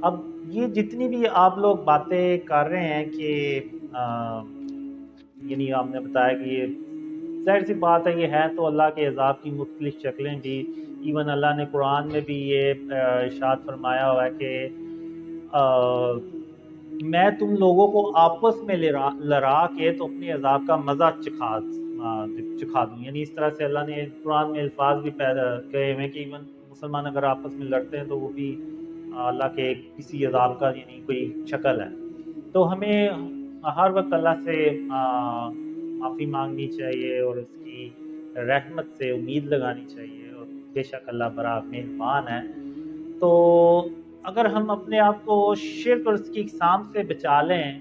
اب یہ جتنی بھی آپ لوگ باتیں کر رہے ہیں کہ یعنی آپ نے بتایا کہ یہ ظاہر سی بات ہے، یہ ہے تو اللہ کے عذاب کی مختلف شکلیں بھی، ایون اللہ نے قرآن میں بھی یہ ارشاد فرمایا ہوا ہے کہ میں تم لوگوں کو آپس میں لڑا کے تو اپنے عذاب کا مزہ چکھا دوں، یعنی اس طرح سے اللہ نے قرآن میں الفاظ بھی پیدا کہے ہوئے ہیں کہ ایون مسلمان اگر آپس میں لڑتے ہیں تو وہ بھی اللہ کے کسی عذاب کا یعنی کوئی شکل ہے۔ تو ہمیں ہر وقت اللہ سے معافی مانگنی چاہیے اور اس کی رحمت سے امید لگانی چاہیے، اور بے شک اللہ بڑا مہربان ہے۔ تو اگر ہم اپنے آپ کو شرک اور اس کی اقسام سے بچا لیں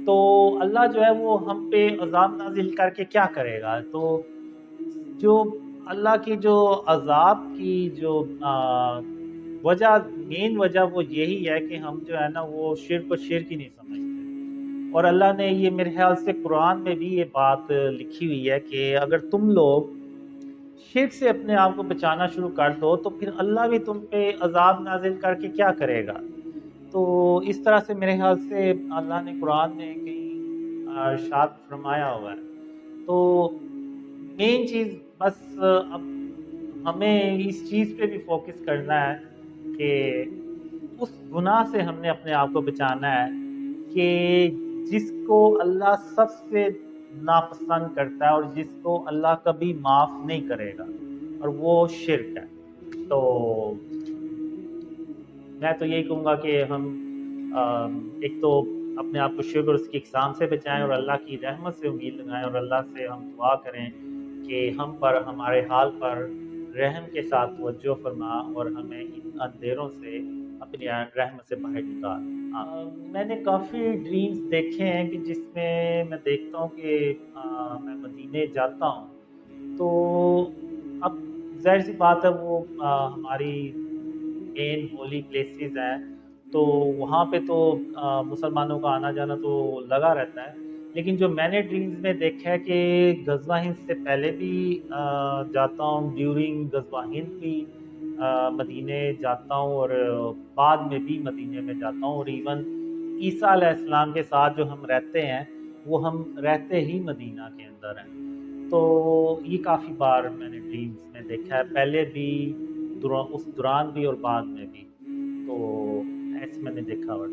تو اللہ جو ہے وہ ہم پہ عذاب نازل کر کے کیا کرے گا؟ تو جو اللہ کی جو عذاب کی جو وجہ، مین وجہ وہ یہی ہے کہ ہم جو ہے نا وہ شرک کو شرک ہی نہیں سمجھتے، اور اللہ نے یہ میرے خیال سے قرآن میں بھی یہ بات لکھی ہوئی ہے کہ اگر تم لوگ شرک سے اپنے آپ کو بچانا شروع کر دو تو پھر اللہ بھی تم پہ عذاب نازل کر کے کیا کرے گا؟ تو اس طرح سے میرے خیال سے اللہ نے قرآن میں کہیں ارشاد فرمایا ہوا ہے۔ تو مین چیز بس اب ہمیں اس چیز پہ بھی فوکس کرنا ہے کہ اس گناہ سے ہم نے اپنے آپ کو بچانا ہے کہ جس کو اللہ سب سے ناپسند کرتا ہے اور جس کو اللہ کبھی معاف نہیں کرے گا، اور وہ شرک ہے۔ تو میں تو یہی کہوں گا کہ ہم ایک تو اپنے آپ کو شرک اور اس کی اقسام سے بچائیں، اور اللہ کی رحمت سے امید لگائیں، اور اللہ سے ہم دعا کریں کہ ہم پر، ہمارے حال پر رحم کے ساتھ توجہ فرما اور ہمیں ان اندھیروں سے اپنی رحمت سے باہر نکال۔ میں نے کافی ڈریمز دیکھے ہیں کہ جس میں دیکھتا ہوں کہ میں مدینے جاتا ہوں، تو اب ظاہر سی بات ہے وہ ہماری مین ہولی پلیسز ہیں، تو وہاں پہ تو مسلمانوں کا آنا جانا تو لگا رہتا ہے، لیکن جو میں نے ڈریمز میں دیکھا ہے کہ غزوہ ہند سے پہلے بھی جاتا ہوں، ڈیورنگ غزوہ ہند بھی مدینے جاتا ہوں، اور بعد میں بھی مدینے میں جاتا ہوں، اور ایون عیسیٰ علیہ السلام کے ساتھ جو ہم رہتے ہیں وہ ہم رہتے ہی مدینہ کے اندر ہیں۔ تو یہ کافی بار میں نے ڈریمز میں دیکھا ہے، پہلے بھی، اس دوران بھی اور بعد میں بھی، تو ایسے میں نے دیکھا ہوا۔